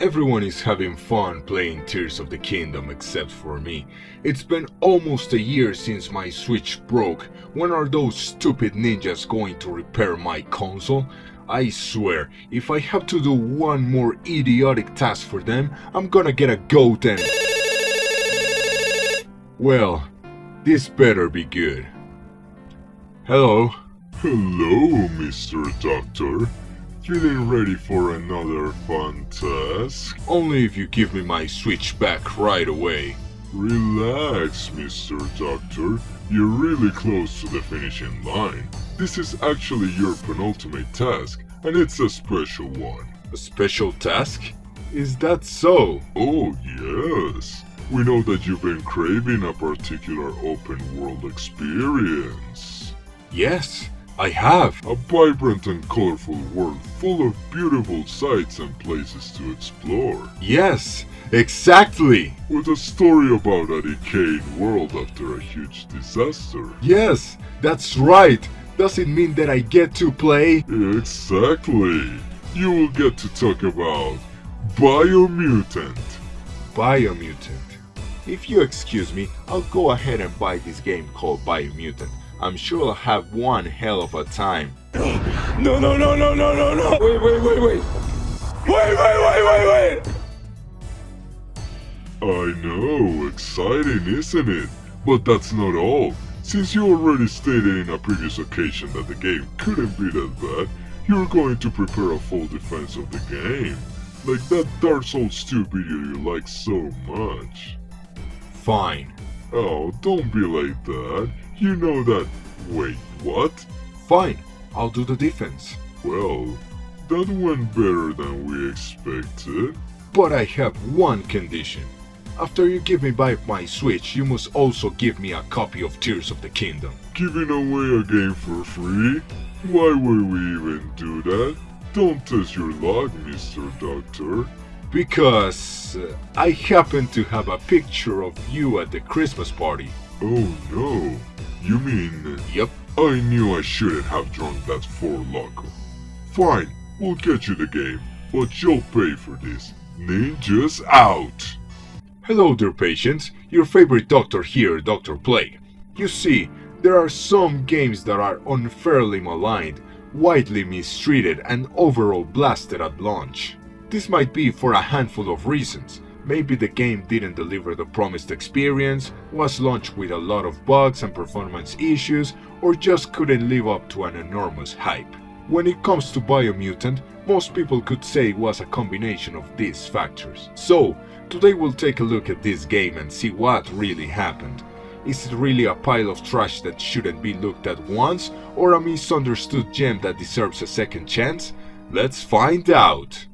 Everyone is having fun playing Tears of the Kingdom except for me. It's been almost a year since my Switch broke. When are those stupid ninjas going to repair my console? I swear, if I have to do one more idiotic task for them, I'm gonna get a goat and... Well, this better be good. Hello? Hello, Mr. Doctor. Feeling ready for another fun task? Only if you give me my Switch back right away. Relax, Mr. Doctor. You're really close to the finishing line. This is actually your penultimate task, and it's a special one. A special task? Is that so? Oh, yes. We know that you've been craving a particular open-world experience. Yes, I have. A vibrant and colorful world full of beautiful sights and places to explore. Yes, exactly. With a story about a decayed world after a huge disaster. Yes, that's right. Does it mean that I get to play? Exactly. You will get to talk about Biomutant. Biomutant. If you excuse me, I'll go ahead and buy this game called Biomutant. I'm sure I'll have one hell of a time. No! Wait! Wait! I know, exciting, isn't it? But that's not all. Since you already stated in a previous occasion that the game couldn't be that bad, you're going to prepare a full defense of the game. Like that Dark Souls 2 video you like so much. Fine. Oh, don't be like that. You know that... Wait, what? Fine, I'll do the defense. Well, that went better than we expected. But I have one condition. After you give me back my Switch, you must also give me a copy of Tears of the Kingdom. Giving away a game for free? Why would we even do that? Don't test your luck, Mr. Doctor. Because I happen to have a picture of you at the Christmas party. Oh no. You mean... Yep. I knew I shouldn't have drunk that loco. Fine, we'll get you the game, but you'll pay for this. Ninjas out! Hello there, patients. Your favorite doctor here, Dr. Plague. You see, there are some games that are unfairly maligned, widely mistreated, and overall blasted at launch. This might be for a handful of reasons. Maybe the game didn't deliver the promised experience, was launched with a lot of bugs and performance issues, or just couldn't live up to an enormous hype. When it comes to Biomutant, most people could say it was a combination of these factors. So, today we'll take a look at this game and see what really happened. Is it really a pile of trash that shouldn't be looked at once, or a misunderstood gem that deserves a second chance? Let's find out!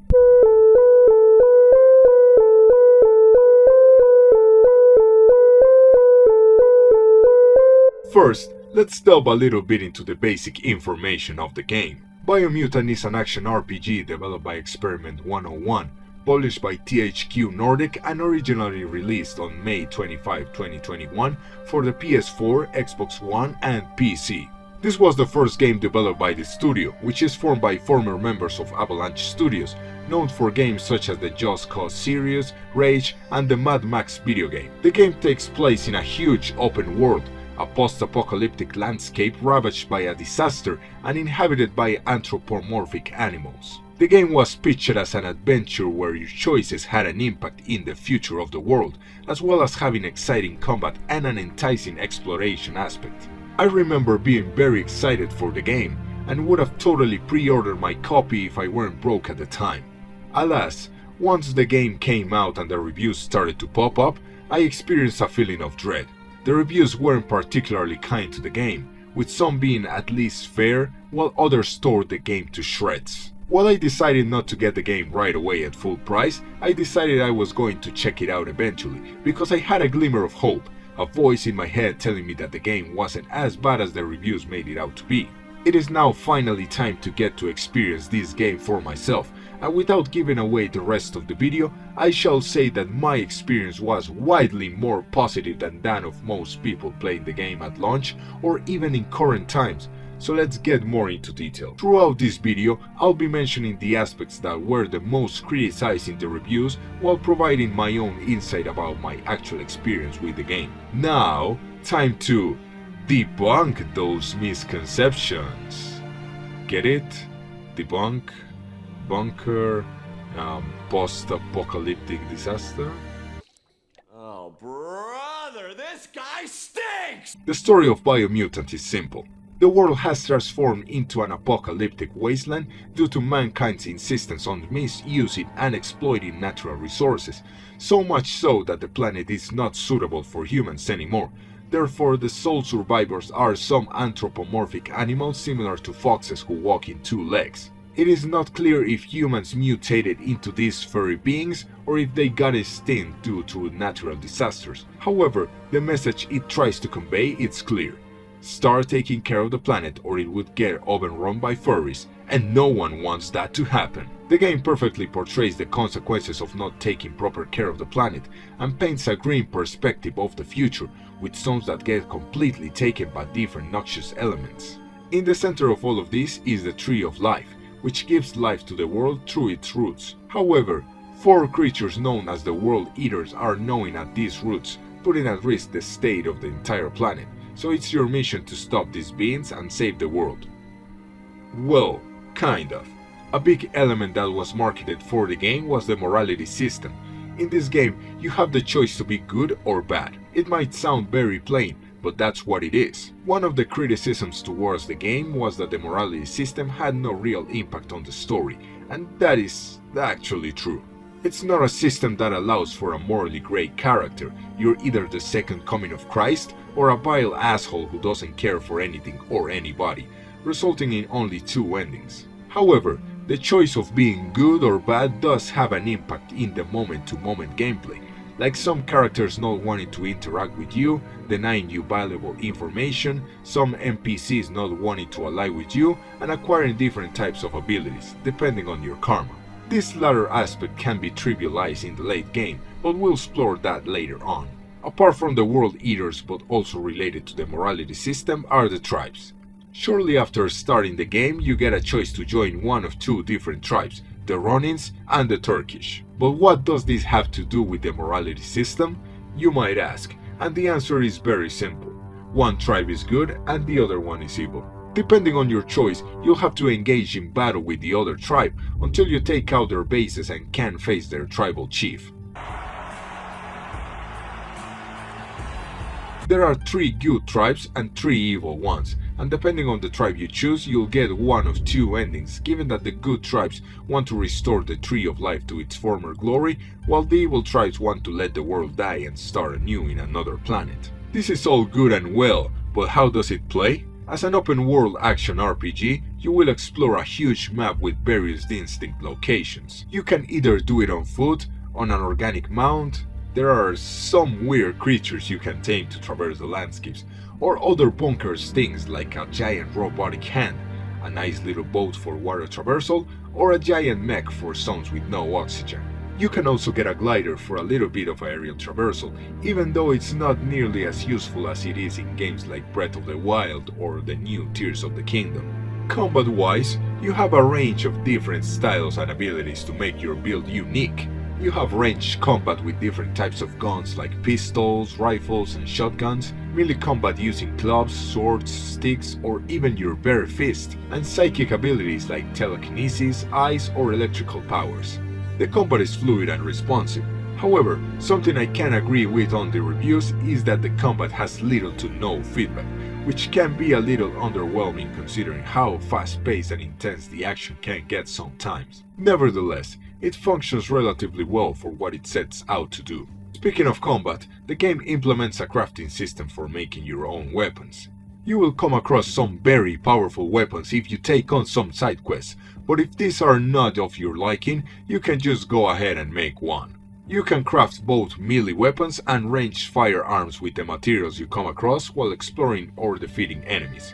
First, let's delve a little bit into the basic information of the game. Biomutant is an action RPG developed by Experiment 101, published by THQ Nordic and originally released on May 25, 2021 for the PS4, Xbox One, and PC. This was the first game developed by the studio, which is formed by former members of Avalanche Studios, known for games such as the Just Cause series, Rage, and the Mad Max video game. The game takes place in a huge open world, a post-apocalyptic landscape ravaged by a disaster and inhabited by anthropomorphic animals. The game was pitched as an adventure where your choices had an impact in the future of the world, as well as having exciting combat and an enticing exploration aspect. I remember being very excited for the game, and would have totally pre-ordered my copy if I weren't broke at the time. Alas, once the game came out and the reviews started to pop up, I experienced a feeling of dread. The reviews weren't particularly kind to the game, with some being at least fair, while others tore the game to shreds. While I decided not to get the game right away at full price, I decided I was going to check it out eventually, because I had a glimmer of hope, a voice in my head telling me that the game wasn't as bad as the reviews made it out to be. It is now finally time to get to experience this game for myself, and without giving away the rest of the video, I shall say that my experience was widely more positive than that of most people playing the game at launch or even in current times, so let's get more into detail. Throughout this video, I'll be mentioning the aspects that were the most criticized in the reviews while providing my own insight about my actual experience with the game. Now, time to debunk those misconceptions. Get it? Debunk, bunker, post-apocalyptic disaster? Oh, brother, this guy stinks! The story of Biomutant is simple. The world has transformed into an apocalyptic wasteland due to mankind's insistence on misusing and exploiting natural resources, so much so that the planet is not suitable for humans anymore. Therefore, the sole survivors are some anthropomorphic animals similar to foxes who walk in two legs. It is not clear if humans mutated into these furry beings or if they got extinct due to natural disasters. However, the message it tries to convey is clear. Start taking care of the planet or it would get overrun by furries, and no one wants that to happen. The game perfectly portrays the consequences of not taking proper care of the planet and paints a grim perspective of the future with zones that get completely taken by different noxious elements. In the center of all of this is the Tree of Life, which gives life to the world through its roots. However, 4 creatures known as the World Eaters are gnawing at these roots, putting at risk the state of the entire planet, so it's your mission to stop these beings and save the world. Well, kind of. A big element that was marketed for the game was the morality system. In this game, you have the choice to be good or bad. It might sound very plain, but that's what it is. One of the criticisms towards the game was that the morality system had no real impact on the story, and that is actually true. It's not a system that allows for a morally great character. You're either the second coming of Christ or a vile asshole who doesn't care for anything or anybody, resulting in only 2 endings. However, the choice of being good or bad does have an impact in the moment-to-moment gameplay, like some characters not wanting to interact with you, denying you valuable information, some NPCs not wanting to ally with you, and acquiring different types of abilities, depending on your karma. This latter aspect can be trivialized in the late game, but we'll explore that later on. Apart from the World Eaters, but also related to the morality system, are the tribes. Shortly after starting the game, you get a choice to join one of 2 different tribes, the Ronins and the Turkish. But what does this have to do with the morality system? You might ask, and the answer is very simple. One tribe is good and the other one is evil. Depending on your choice, you'll have to engage in battle with the other tribe until you take out their bases and can face their tribal chief. There are 3 good tribes and 3 evil ones, and depending on the tribe you choose, you'll get one of 2 endings, given that the good tribes want to restore the Tree of Life to its former glory, while the evil tribes want to let the world die and start anew in another planet. This is all good and well, but how does it play? As an open-world action RPG, you will explore a huge map with various distinct locations. You can either do it on foot, on an organic mount, there are some weird creatures you can tame to traverse the landscapes, or other bonkers things like a giant robotic hand, a nice little boat for water traversal, or a giant mech for zones with no oxygen. You can also get a glider for a little bit of aerial traversal, even though it's not nearly as useful as it is in games like Breath of the Wild or the new Tears of the Kingdom. Combat-wise, you have a range of different styles and abilities to make your build unique. You have ranged combat with different types of guns like pistols, rifles, and shotguns, melee combat using clubs, swords, sticks, or even your bare fist, and psychic abilities like telekinesis, ice, or electrical powers. The combat is fluid and responsive. However, something I can agree with on the reviews is that the combat has little to no feedback, which can be a little underwhelming considering how fast-paced and intense the action can get sometimes. Nevertheless, it functions relatively well for what it sets out to do. Speaking of combat, the game implements a crafting system for making your own weapons. You will come across some very powerful weapons if you take on some side quests, but if these are not of your liking, you can just go ahead and make one. You can craft both melee weapons and ranged firearms with the materials you come across while exploring or defeating enemies.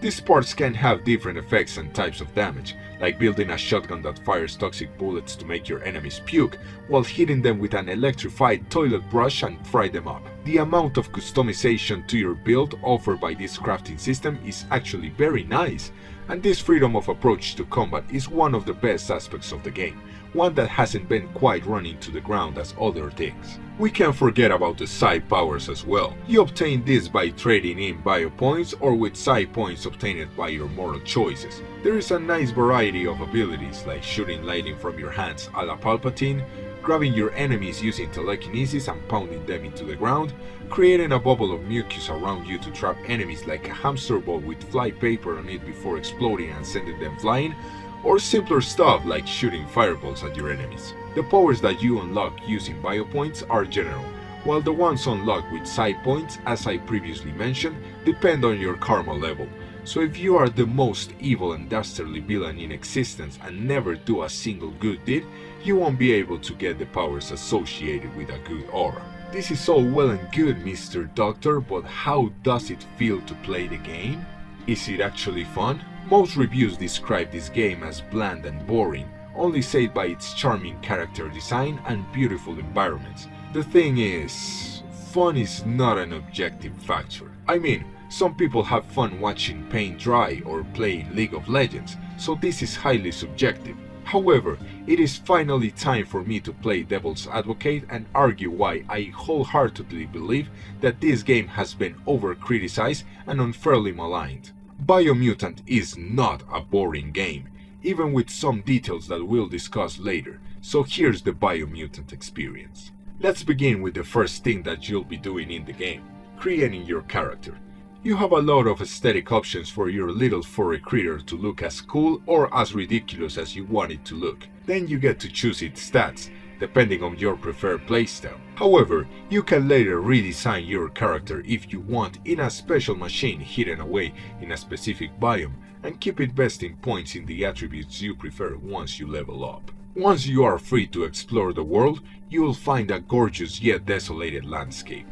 These parts can have different effects and types of damage, like building a shotgun that fires toxic bullets to make your enemies puke, while hitting them with an electrified toilet brush and fry them up. The amount of customization to your build offered by this crafting system is actually very nice, and this freedom of approach to combat is one of the best aspects of the game, one that hasn't been quite run into the ground as other things. We can't forget about the psi powers as well. You obtain this by trading in bio points or with psi points obtained by your moral choices. There is a nice variety of abilities like shooting lightning from your hands a la Palpatine, grabbing your enemies using telekinesis and pounding them into the ground, creating a bubble of mucus around you to trap enemies like a hamster ball with fly paper on it before exploding and sending them flying, or simpler stuff like shooting fireballs at your enemies. The powers that you unlock using biopoints are general, while the ones unlocked with side points, as I previously mentioned, depend on your karma level. So if you are the most evil and dastardly villain in existence and never do a single good deed, you won't be able to get the powers associated with a good aura. This is all well and good, Mr. Doctor, but how does it feel to play the game? Is it actually fun? Most reviews describe this game as bland and boring, only saved by its charming character design and beautiful environments. The thing is, fun is not an objective factor. I mean, some people have fun watching paint dry or playing League of Legends, so this is highly subjective. However, it is finally time for me to play devil's advocate and argue why I wholeheartedly believe that this game has been over-criticized and unfairly maligned. Biomutant is not a boring game, even with some details that we'll discuss later, so here's the Biomutant experience. Let's begin with the first thing that you'll be doing in the game, creating your character. You have a lot of aesthetic options for your little furry critter to look as cool or as ridiculous as you want it to look. Then you get to choose its stats, depending on your preferred playstyle. However, you can later redesign your character if you want in a special machine hidden away in a specific biome and keep investing points in the attributes you prefer once you level up. Once you are free to explore the world, you will find a gorgeous yet desolated landscape.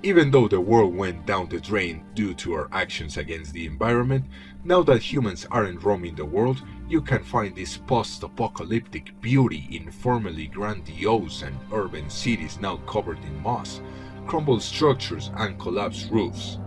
Even though the world went down the drain due to our actions against the environment, now that humans aren't roaming the world, you can find this post-apocalyptic beauty in formerly grandiose and urban cities now covered in moss, crumbled structures and collapsed roofs.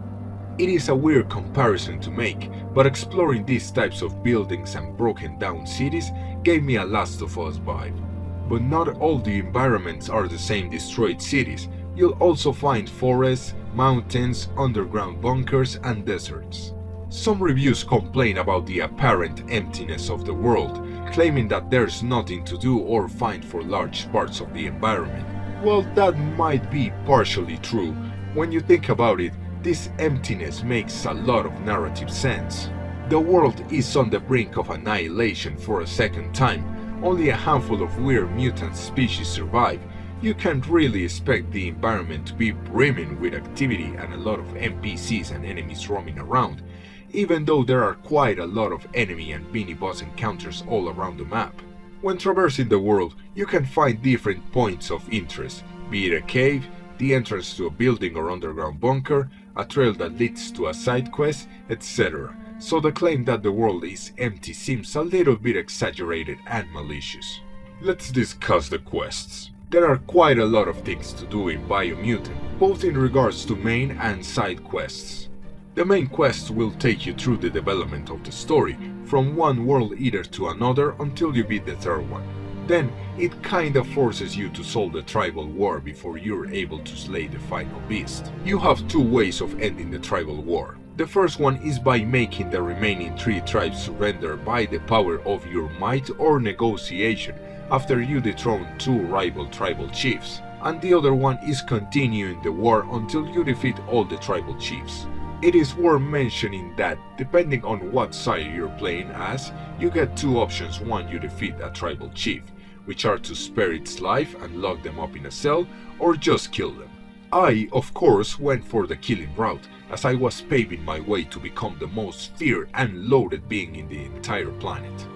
It is a weird comparison to make, but exploring these types of buildings and broken down cities gave me a Last of Us vibe. But not all the environments are the same destroyed cities. You'll also find forests, mountains, underground bunkers, and deserts. Some reviews complain about the apparent emptiness of the world, claiming that there's nothing to do or find for large parts of the environment. Well, that might be partially true. When you think about it, this emptiness makes a lot of narrative sense. The world is on the brink of annihilation for a second time. Only a handful of weird mutant species survive. You can't really expect the environment to be brimming with activity and a lot of NPCs and enemies roaming around, even though there are quite a lot of enemy and mini-boss encounters all around the map. When traversing the world, you can find different points of interest, be it a cave, the entrance to a building or underground bunker, a trail that leads to a side quest, etc. So the claim that the world is empty seems a little bit exaggerated and malicious. Let's discuss the quests. There are quite a lot of things to do in Biomutant, both in regards to main and side quests. The main quests will take you through the development of the story, from one world eater to another until you beat the third one. Then, it kinda forces you to solve the tribal war before you're able to slay the final beast. You have two ways of ending the tribal war. The first one is by making the remaining 3 tribes surrender by the power of your might or negotiation after you dethrone 2 rival tribal chiefs, and the other one is continuing the war until you defeat all the tribal chiefs. It is worth mentioning that, depending on what side you're playing as, you get 2 options once you defeat a tribal chief, which are to spare its life and lock them up in a cell, or just kill them. I, of course, went for the killing route, as I was paving my way to become the most feared and loaded being in the entire planet.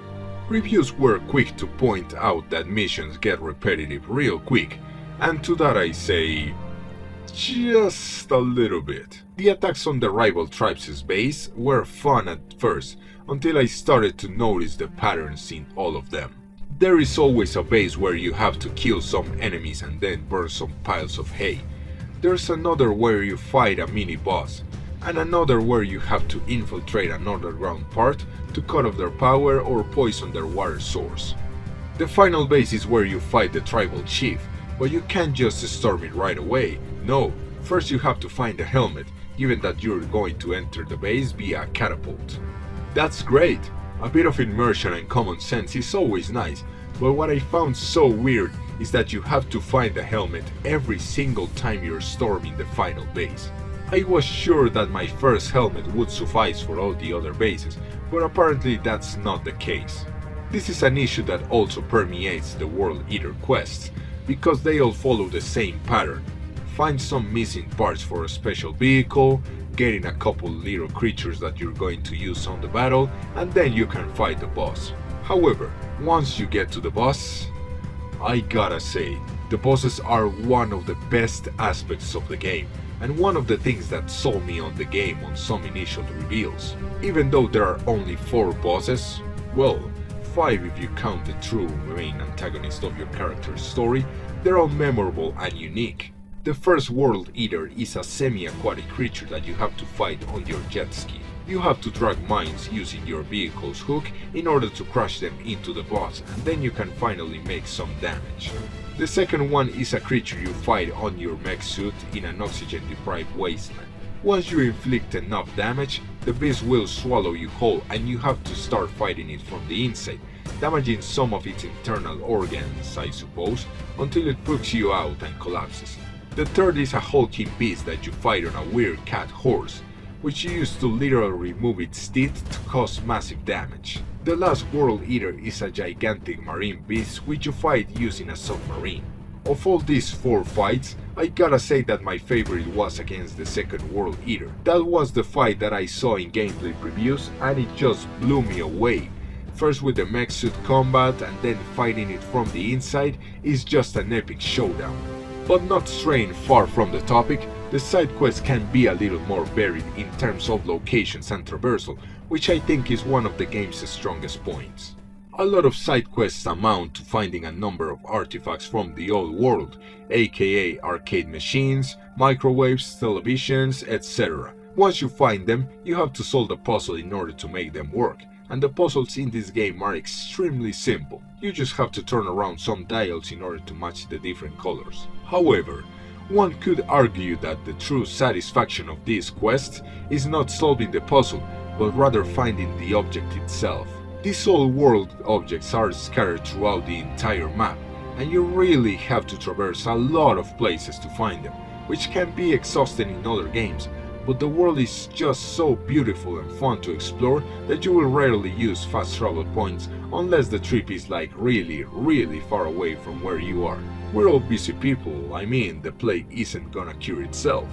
Reviews were quick to point out that missions get repetitive real quick, and to that I say, Just a little bit. The attacks on the rival tribes' base were fun at first, until I started to notice the patterns in all of them. There is always a base where you have to kill some enemies and then burn some piles of hay. There's another where you fight a mini-boss, and another where you have to infiltrate an underground part to cut off their power or poison their water source. The final base is where you fight the tribal chief, but you can't just storm it right away. No, first you have to find a helmet, given that you're going to enter the base via a catapult. That's great! A bit of immersion and common sense is always nice, but what I found so weird is that you have to find the helmet every single time you're storming the final base. I was sure that my first helmet would suffice for all the other bases, but apparently that's not the case. This is an issue that also permeates the World Eater quests, because they all follow the same pattern. Find some missing parts for a special vehicle, getting a couple little creatures that you're going to use on the battle, and then you can fight the boss. However, once you get to the boss, I gotta say, the bosses are one of the best aspects of the game, and one of the things that sold me on the game on some initial reveals. Even though there are only 4 bosses, well, 5 if you count the true main antagonist of your character's story, they're all memorable and unique. The first World Eater is a semi-aquatic creature that you have to fight on your jet ski. You have to drag mines using your vehicle's hook in order to crush them into the boss, and then you can finally make some damage. The second one is a creature you fight on your mech suit in an oxygen-deprived wasteland. Once you inflict enough damage, the beast will swallow you whole and you have to start fighting it from the inside, damaging some of its internal organs, I suppose, until it pokes you out and collapses. The third is a hulking beast that you fight on a weird cat horse, which you use to literally remove its teeth to cause massive damage. The last World Eater is a gigantic marine beast which you fight using a submarine. Of all these 4 fights, I gotta say that my favorite was against the second World Eater. That was the fight that I saw in gameplay previews and it just blew me away. First with the mech suit combat and then fighting it from the inside is just an epic showdown. But not straying far from the topic, the side quests can be a little more varied in terms of locations and traversal, which I think is one of the game's strongest points. A lot of side quests amount to finding a number of artifacts from the old world, aka arcade machines, microwaves, televisions, etc. Once you find them, you have to solve the puzzle in order to make them work, and the puzzles in this game are extremely simple. You just have to turn around some dials in order to match the different colors. However, one could argue that the true satisfaction of this quest is not solving the puzzle, but rather finding the object itself. These old world objects are scattered throughout the entire map, and you really have to traverse a lot of places to find them, which can be exhausting in other games, but the world is just so beautiful and fun to explore that you will rarely use fast travel points unless the trip is like really far away from where you are. We're all busy people, I mean, the plague isn't gonna cure itself.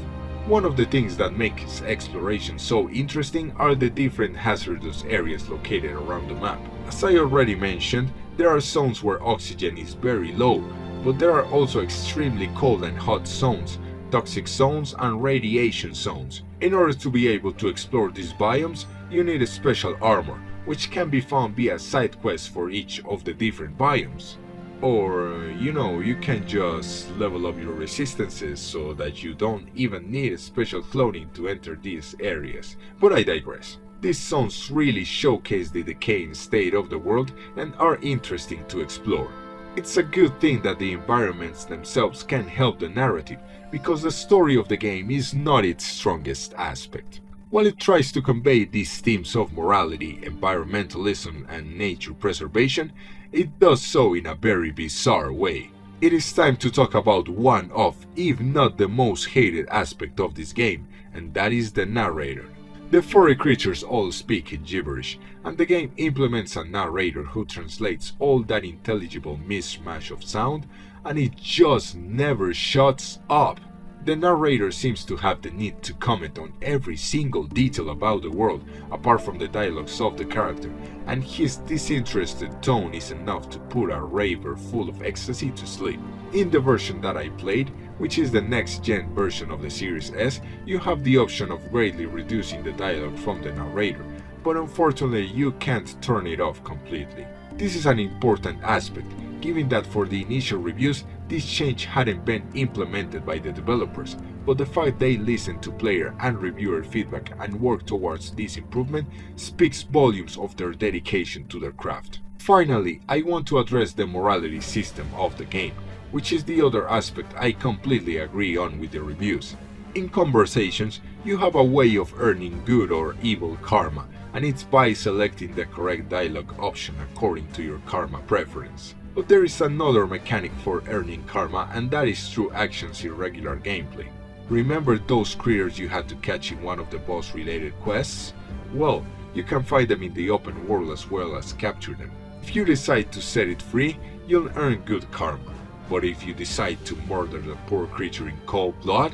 One of the things that makes exploration so interesting are the different hazardous areas located around the map. As I already mentioned, there are zones where oxygen is very low, but there are also extremely cold and hot zones, toxic zones and radiation zones. In order to be able to explore these biomes, you need a special armor, which can be found via side quests for each of the different biomes. Or, you can just level up your resistances so that you don't even need special clothing to enter these areas. But I digress. These zones really showcase the decaying state of the world and are interesting to explore. It's a good thing that the environments themselves can help the narrative, because the story of the game is not its strongest aspect. While it tries to convey these themes of morality, environmentalism, and nature preservation, it does so in a very bizarre way. It is time to talk about one of, if not the most hated aspect of this game, and that is the narrator. The furry creatures all speak in gibberish, and the game implements a narrator who translates all that intelligible mishmash of sound, and it just never shuts up. The narrator seems to have the need to comment on every single detail about the world, apart from the dialogues of the character, and his disinterested tone is enough to put a raver full of ecstasy to sleep. In the version that I played, which is the next-gen version of the Series S, you have the option of greatly reducing the dialogue from the narrator, but unfortunately you can't turn it off completely. This is an important aspect, given that for the initial reviews, this change hadn't been implemented by the developers, but the fact they listened to player and reviewer feedback and worked towards this improvement speaks volumes of their dedication to their craft. Finally, I want to address the morality system of the game, which is the other aspect I completely agree on with the reviews. In conversations, you have a way of earning good or evil karma, and it's by selecting the correct dialogue option according to your karma preference. But there is another mechanic for earning karma, and that is through actions in regular gameplay. Remember those critters you had to catch in one of the boss related quests? Well, you can find them in the open world as well as capture them. If you decide to set it free, you'll earn good karma, but if you decide to murder the poor creature in cold blood,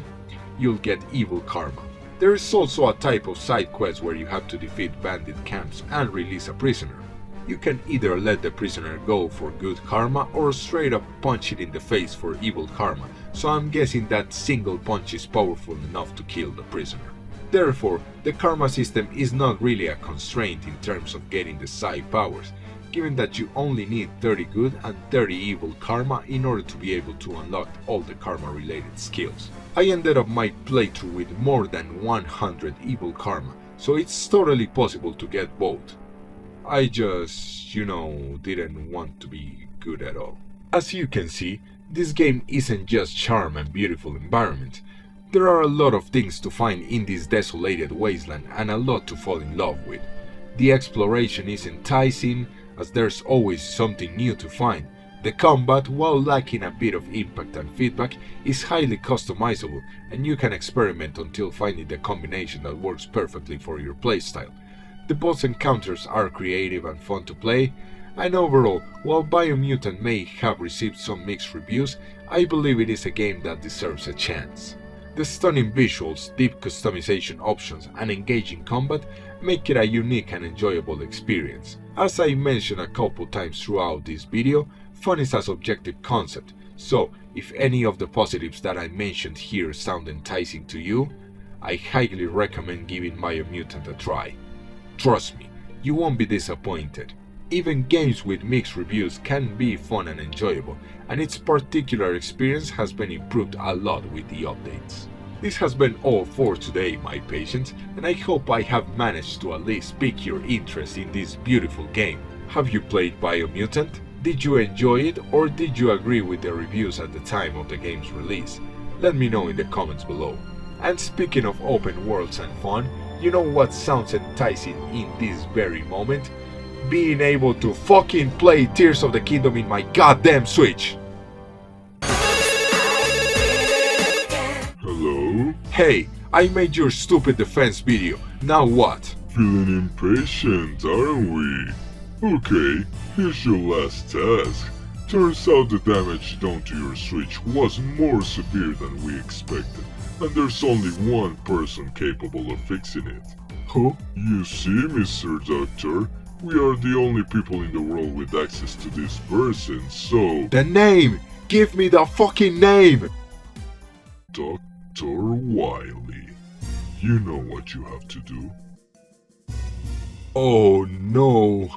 you'll get evil karma. There is also a type of side quest where you have to defeat bandit camps and release a prisoner. You can either let the prisoner go for good karma or straight up punch it in the face for evil karma, so I'm guessing that single punch is powerful enough to kill the prisoner. Therefore, the karma system is not really a constraint in terms of getting the side powers, given that you only need 30 good and 30 evil karma in order to be able to unlock all the karma related skills. I ended up my playthrough with more than 100 evil karma, so it's totally possible to get both. I just, didn't want to be good at all. As you can see, this game isn't just charm and beautiful environment. There are a lot of things to find in this desolated wasteland and a lot to fall in love with. The exploration is enticing, as there's always something new to find. The combat, while lacking a bit of impact and feedback, is highly customizable, and you can experiment until finding the combination that works perfectly for your playstyle. The boss encounters are creative and fun to play, and overall, while Biomutant may have received some mixed reviews, I believe it is a game that deserves a chance. The stunning visuals, deep customization options, and engaging combat make it a unique and enjoyable experience. As I mentioned a couple times throughout this video, fun is a subjective concept, so if any of the positives that I mentioned here sound enticing to you, I highly recommend giving Biomutant a try. Trust me, you won't be disappointed. Even games with mixed reviews can be fun and enjoyable, and its particular experience has been improved a lot with the updates. This has been all for today, my patients, and I hope I have managed to at least pique your interest in this beautiful game. Have you played Biomutant? Did you enjoy it, or did you agree with the reviews at the time of the game's release? Let me know in the comments below. And speaking of open worlds and fun, you know what sounds enticing in this very moment? Being able to fucking play Tears of the Kingdom in my goddamn Switch! Hello? Hey, I made your stupid defense video, now what? Feeling impatient, aren't we? Okay, here's your last task. Turns out the damage done to your Switch was more severe than we expected, and there's only one person capable of fixing it. Who? You see, Mr. Doctor, we are the only people in the world with access to this person, so... The name! Give me the fucking name! Dr. Wily, you know what you have to do. Oh no.